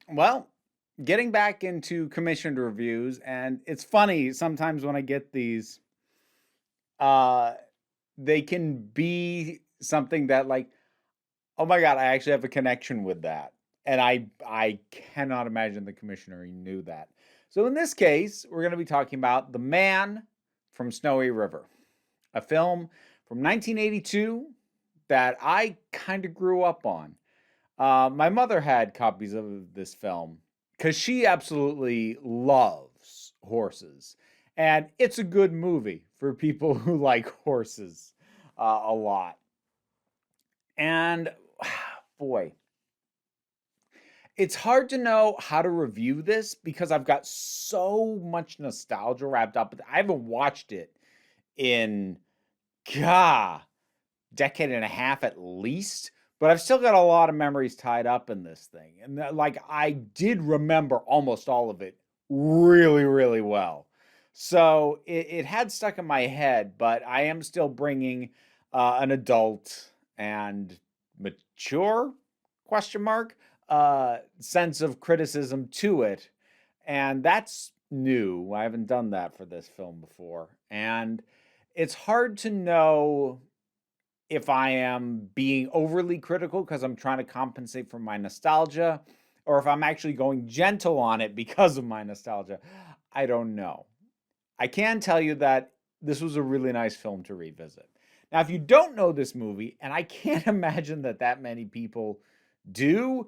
Well, getting back into commissioned reviews, and it's funny sometimes when I get these, uh, they can be something that like, oh my God, I actually have a connection with that. And I cannot imagine the commissioner knew that. So in this case, we're going to be talking about The Man from Snowy River, a film from 1982 that I kind of grew up on. My mother had copies of this film because she absolutely loves horses. And it's a good movie for people who like horses a lot. And boy, it's hard to know how to review this because I've got so much nostalgia wrapped up. I haven't watched it in, gah, decade and a half at least, but I've still got a lot of memories tied up in this thing. And like I did remember almost all of it really, really well. So it had stuck in my head, but I am still bringing an adult and mature question mark sense of criticism to it, and that's new. I haven't done that for this film before, and it's hard to know if I am being overly critical because I'm trying to compensate for my nostalgia, or if I'm actually going gentle on it because of my nostalgia. I don't know. I can tell you that this was a really nice film to revisit. Now, if you don't know this movie, and I can't imagine that that many people do,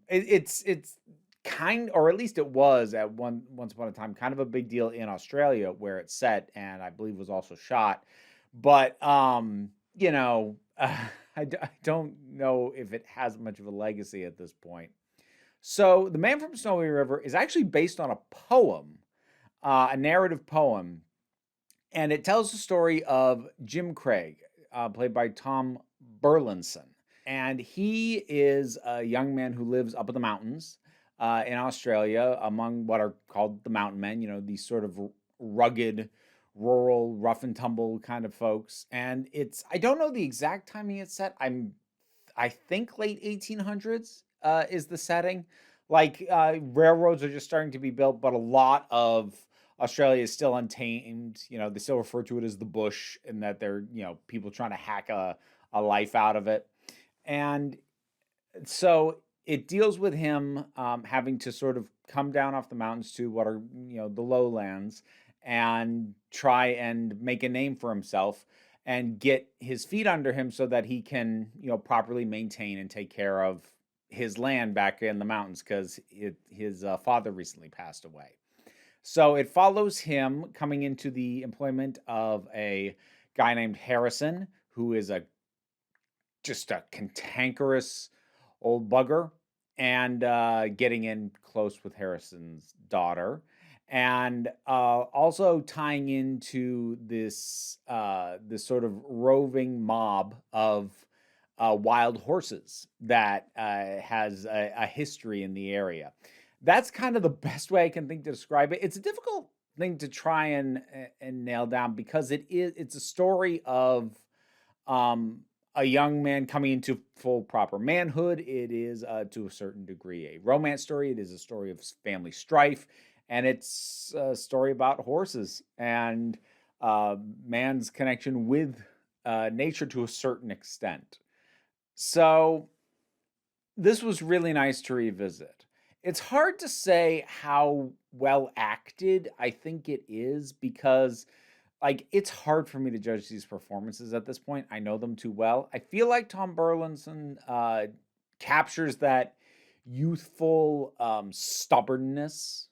it's kind, or at least it was at once upon a time, kind of a big deal in Australia where it's set, and I believe was also shot. But you know, I don't know if it has much of a legacy at this point. So, The Man from Snowy River is actually based on a poem, a narrative poem, and it tells the story of Jim Craig, played by Tom Burlinson. And he is a young man who lives up in the mountains in Australia among what are called the mountain men, these sort of rugged, rural, rough and tumble kind of folks. And I don't know the exact timing it's set. I think late 1800s is the setting. Like railroads are just starting to be built, but a lot of Australia is still untamed. They still refer to it as the bush, and that they're people trying to hack a life out of it. And so it deals with him having to sort of come down off the mountains to what are the lowlands and try and make a name for himself and get his feet under him so that he can properly maintain and take care of his land back in the mountains because his father recently passed away. So it follows him coming into the employment of a guy named Harrison, who is just a cantankerous old bugger, and getting in close with Harrison's daughter, and also tying into this sort of roving mob of wild horses that has a history in the area. That's kind of the best way I can think to describe it. It's a difficult thing to try and nail down because it's a story of um, a young man coming into full proper manhood. It is, to a certain degree, a romance story. It is a story of family strife, and it's a story about horses and man's connection with nature to a certain extent. So this was really nice to revisit. It's hard to say how well acted I think it is because like it's hard for me to judge these performances at this point. I know them too well. I feel like Tom Burlinson captures that youthful stubbornness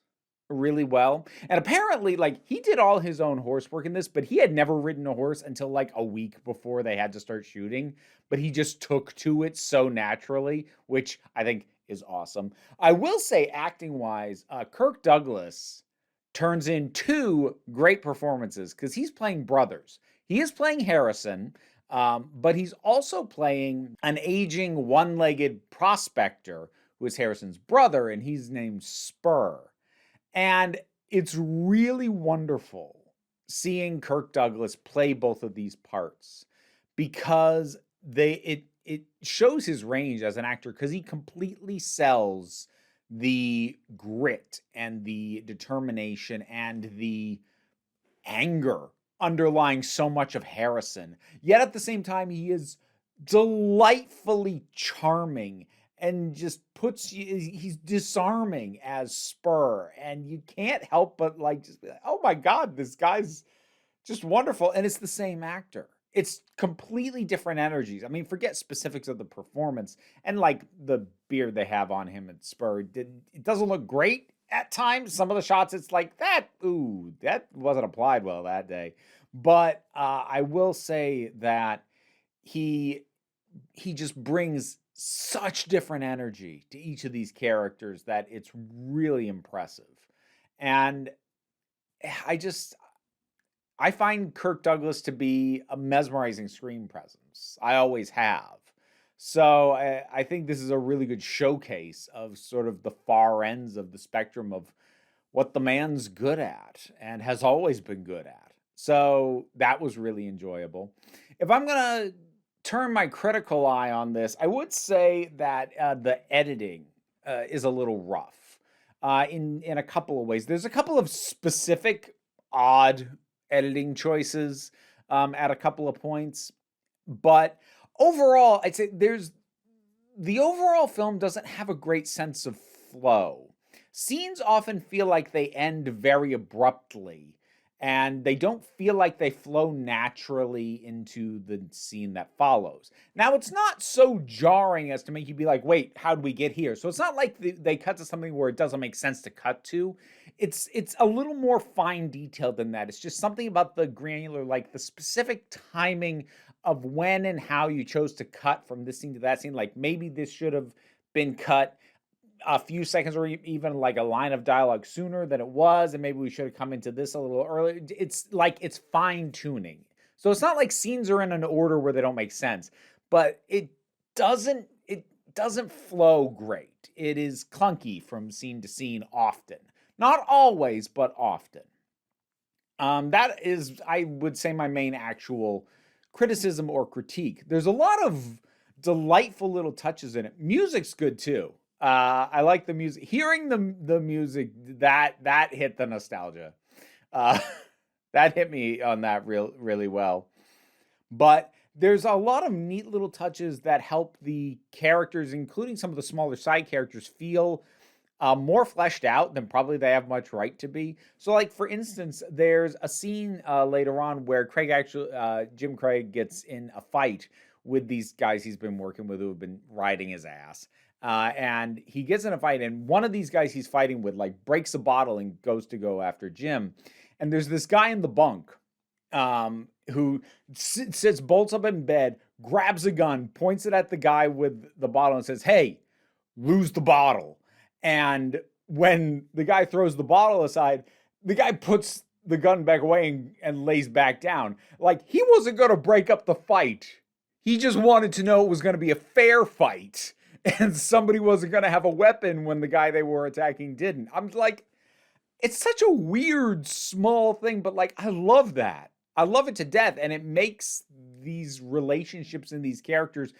really well. And apparently, like he did all his own horse work in this, but he had never ridden a horse until like a week before they had to start shooting. But he just took to it so naturally, which I think is awesome. I will say, acting wise, Kirk Douglas turns in two great performances because he's playing brothers. He is playing Harrison, but he's also playing an aging one legged prospector who is Harrison's brother, and he's named Spur. And it's really wonderful seeing Kirk Douglas play both of these parts because it shows his range as an actor because he completely sells the grit and the determination and the anger underlying so much of Harrison. Yet at the same time, he is delightfully charming and just puts you, he's disarming as Spur. And you can't help but like just be like, oh my God, this guy's just wonderful. And it's the same actor. It's completely different energies. I mean, forget specifics of the performance and like the beard they have on him at Spur. It doesn't look great at times. Some of the shots, it's like that. Ooh, that wasn't applied well that day. But I will say that he he just brings such different energy to each of these characters that it's really impressive. And I just I find Kirk Douglas to be a mesmerizing screen presence. I always have. So I think this is a really good showcase of sort of the far ends of the spectrum of what the man's good at and has always been good at. So that was really enjoyable. If I'm going to turn my critical eye on this, I would say that the editing is a little rough in a couple of ways. There's a couple of specific odd editing choices at a couple of points, but overall, I'd say the overall film doesn't have a great sense of flow. Scenes often feel like they end very abruptly, and they don't feel like they flow naturally into the scene that follows. Now, it's not so jarring as to make you be like, wait, how'd we get here? So it's not like they cut to something where it doesn't make sense to cut to. It's a little more fine detailed than that. It's just something about the granular, like the specific timing of when and how you chose to cut from this scene to that scene. Like maybe this should have been cut a few seconds or even like a line of dialogue sooner than it was, and maybe we should have come into this a little earlier. It's like it's fine tuning. So it's not like scenes are in an order where they don't make sense, but it doesn't flow great. It is clunky from scene to scene often. Not always, but often. That is, I would say, my main actual criticism or critique. There's a lot of delightful little touches in it. Music's good too. I like the music. Hearing the music that hit the nostalgia. Uh, that hit me on that really well. But there's a lot of neat little touches that help the characters, including some of the smaller side characters, feel more fleshed out than probably they have much right to be. So, like for instance, there's a scene later on where Jim Craig gets in a fight with these guys he's been working with who have been riding his ass. And he gets in a fight, and one of these guys he's fighting with like breaks a bottle and goes to go after Jim. And there's this guy in the bunk who sits bolts up in bed, grabs a gun, points it at the guy with the bottle, and says, "Hey, lose the bottle." And when the guy throws the bottle aside, the guy puts the gun back away and lays back down. Like he wasn't going to break up the fight. He just wanted to know it was going to be a fair fight and somebody wasn't going to have a weapon when the guy they were attacking didn't. I'm like, it's such a weird small thing, but like I love that. I love it to death, and it makes these relationships and these characters,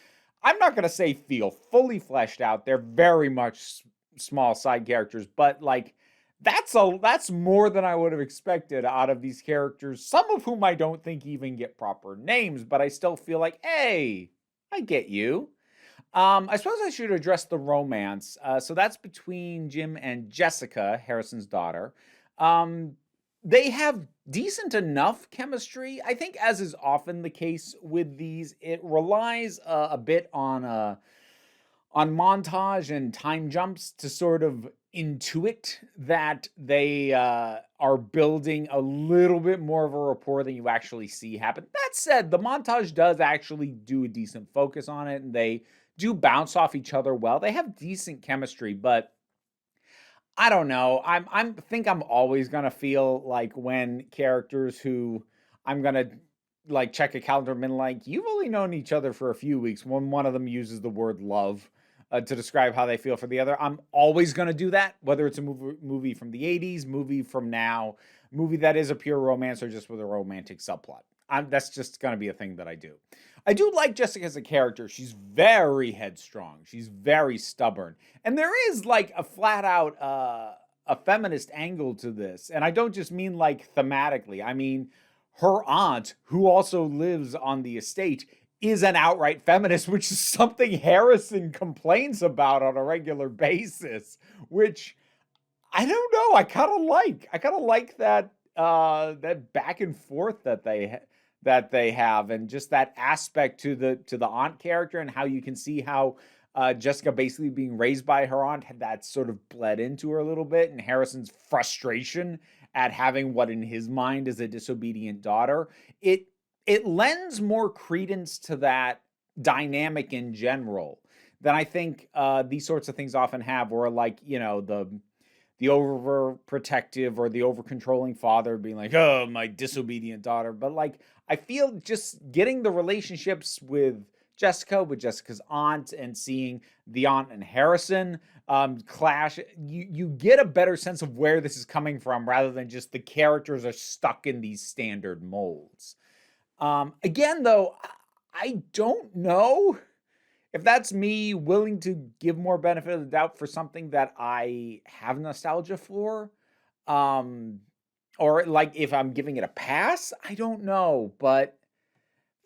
I'm not going to say feel fully fleshed out. They're very much small side characters, but like that's more than I would have expected out of these characters, some of whom I don't think even get proper names, but I still feel like, hey, I get you. I suppose I should address the romance. So that's between Jim and Jessica, Harrison's daughter. They have decent enough chemistry. I think, as is often the case with these, it relies a bit on montage and time jumps to sort of intuit that they are building a little bit more of a rapport than you actually see happen. That said, the montage does actually do a decent focus on it, and they do bounce off each other well. They have decent chemistry, but I don't know. I think I'm always gonna feel like when characters who I'm gonna like check a calendar and like, you've only known each other for a few weeks, when one of them uses the word love to describe how they feel for the other. I'm always gonna do that, whether it's a movie from the 80s, movie from now, movie that is a pure romance, or just with a romantic subplot. that's just going to be a thing that I do. I do like Jessica as a character. She's very headstrong. She's very stubborn. And there is like a flat out a feminist angle to this. And I don't just mean like thematically. I mean, her aunt, who also lives on the estate, is an outright feminist, which is something Harrison complains about on a regular basis, which I don't know. I kind of like. I kind of like that that back and forth that they have, and just that aspect to the aunt character, and how you can see how Jessica basically being raised by her aunt had that sort of bled into her a little bit, and Harrison's frustration at having what in his mind is a disobedient daughter. It lends more credence to that dynamic in general than I think these sorts of things often have, where like, you know, the overprotective or the over-controlling father being like, oh, my disobedient daughter. But like, I feel just getting the relationships with Jessica's aunt, and seeing the aunt and Harrison clash, you get a better sense of where this is coming from, rather than just the characters are stuck in these standard molds. Again, though, I don't know if that's me willing to give more benefit of the doubt for something that I have nostalgia for. Or like if I'm giving it a pass, I don't know. But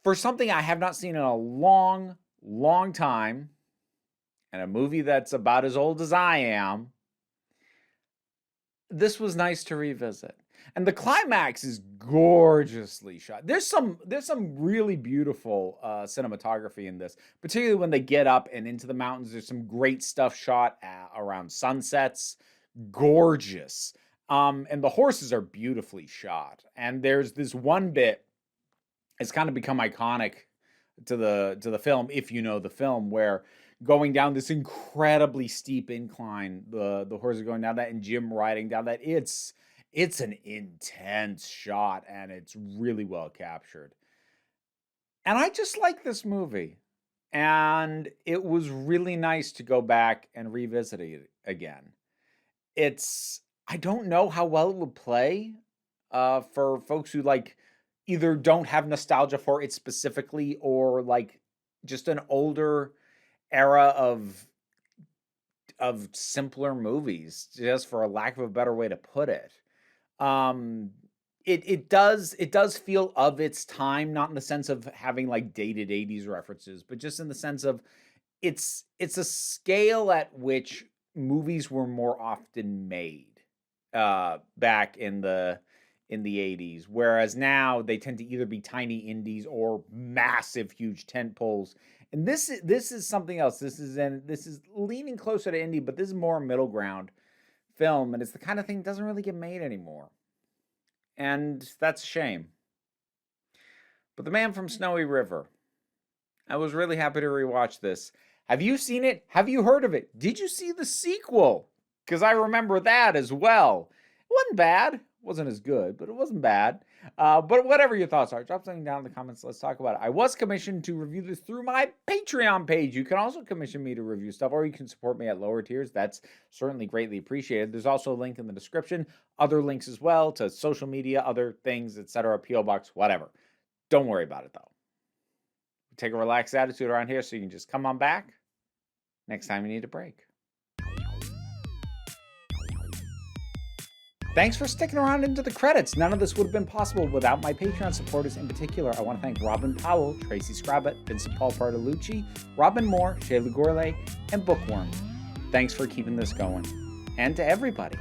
for something I have not seen in a long, long time, and a movie that's about as old as I am, this was nice to revisit. And the climax is gorgeously shot. There's some really beautiful cinematography in this, particularly when they get up and into the mountains. There's some great stuff shot around sunsets. Gorgeous. And the horses are beautifully shot. And there's this one bit, it's kind of become iconic to the film, if you know the film, where going down this incredibly steep incline, the horses are going down that, and Jim riding down that. It's an intense shot, and it's really well captured. And I just like this movie. And it was really nice to go back and revisit it again. I don't know how well it would play for folks who like either don't have nostalgia for it specifically, or like just an older era of simpler movies, just for a lack of a better way to put it. It does feel of its time, not in the sense of having like dated 80s references, but just in the sense of it's a scale at which movies were more often made back in the 80s, whereas now they tend to either be tiny indies or massive huge tent poles. And this is something else. This is leaning closer to indie, but this is more middle ground film, and it's the kind of thing that doesn't really get made anymore. And that's a shame. But The Man from Snowy River, I was really happy to rewatch this. Have you seen it? Have you heard of it? Did you see the sequel? Because I remember that as well. It wasn't bad. Wasn't as good, but it wasn't bad. But whatever your thoughts are, drop something down in the comments. Let's talk about it. I was commissioned to review this through my Patreon page. You can also commission me to review stuff, or you can support me at lower tiers. That's certainly greatly appreciated. There's also a link in the description, other links as well to social media, other things, etc., PO box, whatever. Don't worry about it though. Take a relaxed attitude around here, so you can just come on back next time you need a break. Thanks for sticking around into the credits. None of this would have been possible without my Patreon supporters. In particular, I want to thank Robin Powell, Tracy Scrabbit, Vincent Paul Bartolucci, Robin Moore, Shayla Gourlay, and Bookworm. Thanks for keeping this going. And to everybody,